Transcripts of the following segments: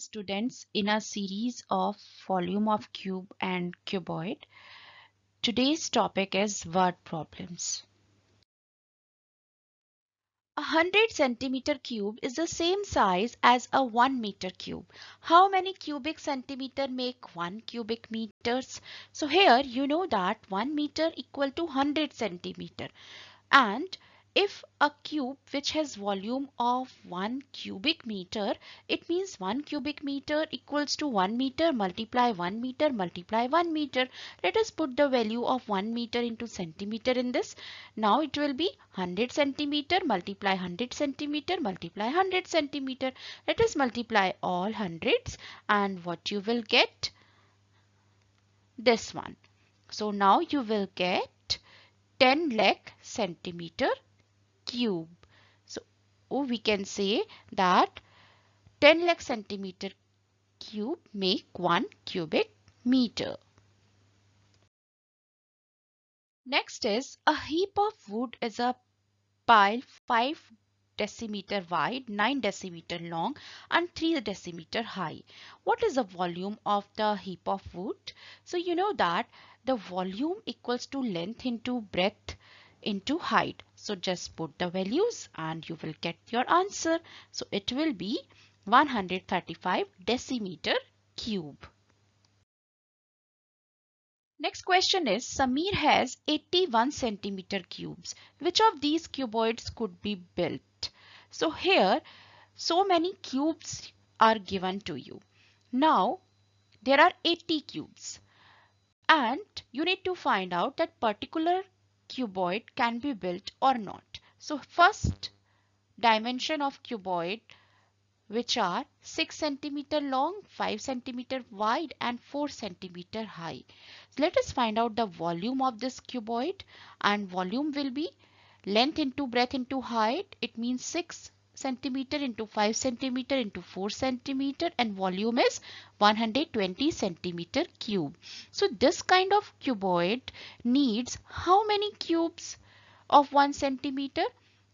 students in a series of volume of cube and cuboid. Today's topic is word problems. 100 centimeter cube is the same size as a 1 meter cube. How many cubic centimeter make 1 cubic meters? So here you know that 1 meter equal to 100 centimeter. And if a cube which has volume of 1 cubic meter, it means 1 cubic meter equals to 1 meter multiply 1 meter multiply 1 meter. Let us put the value of 1 meter into centimeter in this. Now it will be 100 centimeter multiply 100 centimeter multiply 100 centimeter. Let us multiply all hundreds and what you will get? This one. So now you will get 10 lakh centimeter cube. So we can say that 10 lakh centimeter cube make 1 cubic meter. Next is a heap of wood is a pile 5 decimeter wide, 9 decimeter long and 3 decimeter high. What is the volume of the heap of wood? So you know that the volume equals to length into breadth into height. So just put the values and you will get your answer. So it will be 135 decimeter cube. Next question is Samir has 81 centimeter cubes. Which of these cuboids could be built? So here so many cubes are given to you. Now there are 80 cubes and you need to find out that particular cuboid can be built or not. So first dimension of cuboid which are 6 centimeter long, 5 centimeter wide and 4 centimeter high. So let us find out the volume of this cuboid and volume will be length into breadth into height. It means 6 centimeter into 5 centimeter into 4 centimeter and volume is 120 centimeter cube. So this kind of cuboid needs how many cubes of 1 centimeter?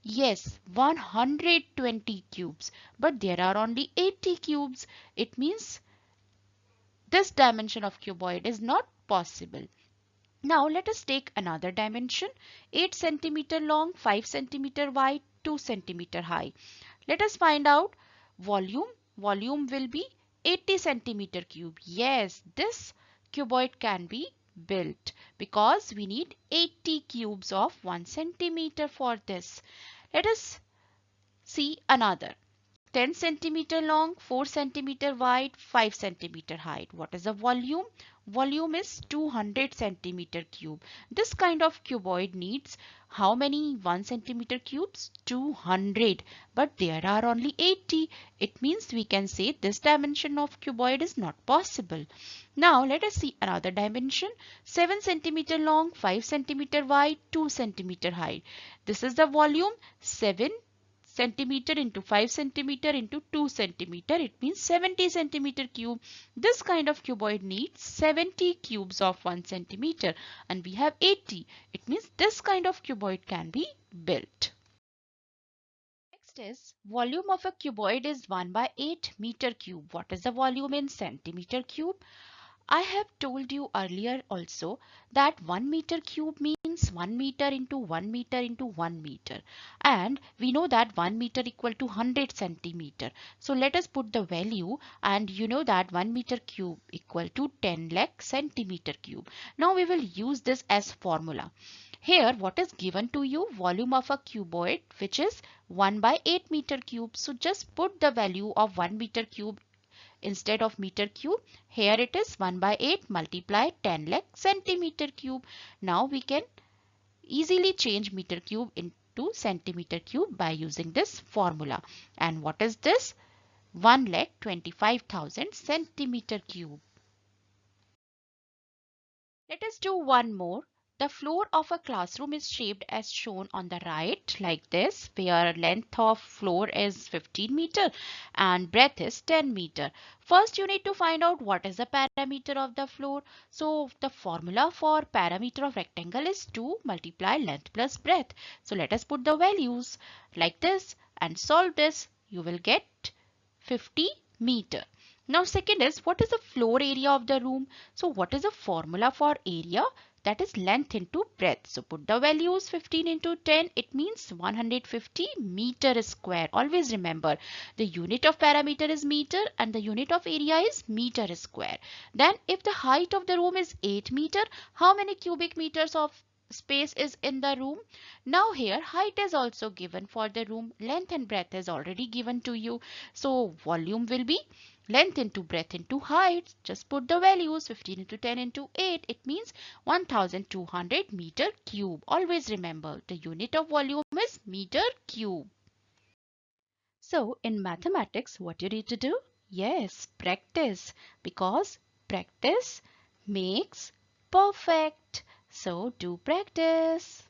Yes, 120 cubes, but there are only 80 cubes. It means this dimension of cuboid is not possible. Now let us take another dimension, 8 centimeter long, 5 centimeter wide, 2 centimeter high. Let us find out volume. Volume will be 80 centimeter cube. Yes, this cuboid can be built because we need 80 cubes of 1 centimeter for this. Let us see another. 10 centimeter long, 4 centimeter wide, 5 centimeter height. What is the volume? Volume is 200 centimeter cube. This kind of cuboid needs how many 1 centimeter cubes? 200. But there are only 80. It means we can say this dimension of cuboid is not possible. Now let us see another dimension. 7 centimeter long, 5 centimeter wide, 2 centimeter height. This is the volume 7 centimeter into 5 centimeter into 2 centimeter. It means 70 centimeter cube. This kind of cuboid needs 70 cubes of 1 centimeter and we have 80. It means this kind of cuboid can be built. Next is volume of a cuboid is 1 by 8 meter cube. What is the volume in centimeter cube? I have told you earlier also that 1 meter cube means 1 meter into 1 meter into 1 meter. And we know that 1 meter equal to 100 centimeter. So let us put the value and you know that 1 meter cube equal to 10 lakh centimeter cube. Now we will use this as formula. Here what is given to you? Volume of a cuboid which is 1 by 8 meter cube. So just put the value of 1 meter cube instead of meter cube. Here it is 1 by 8 multiply 10 lakh centimeter cube. Now we can easily change meter cube into centimeter cube by using this formula. And what is this? 1,25,000 centimeter cube. Let us do one more. The floor of a classroom is shaped as shown on the right like this, where length of floor is 15 meter and breadth is 10 meter. First you need to find out what is the parameter of the floor. So the formula for parameter of rectangle is 2 multiply length plus breadth. So let us put the values like this and solve this. You will get 50 meter. Now second is, what is the floor area of the room? So what is the formula for area? That is length into breadth. So put the values, 15 into 10, it means 150 meter square. Always remember, the unit of parameter is meter and the unit of area is meter square. Then if the height of the room is 8 meter, how many cubic meters of space is in the room? Now here height is also given for the room, length and breadth is already given to you. So volume will be length into breadth into height. Just put the values, 15 into 10 into 8, it means 1200 meter cube. Always remember, the unit of volume is meter cube. So in mathematics, what you need to do? Yes, practice, because practice makes perfect. So do practice.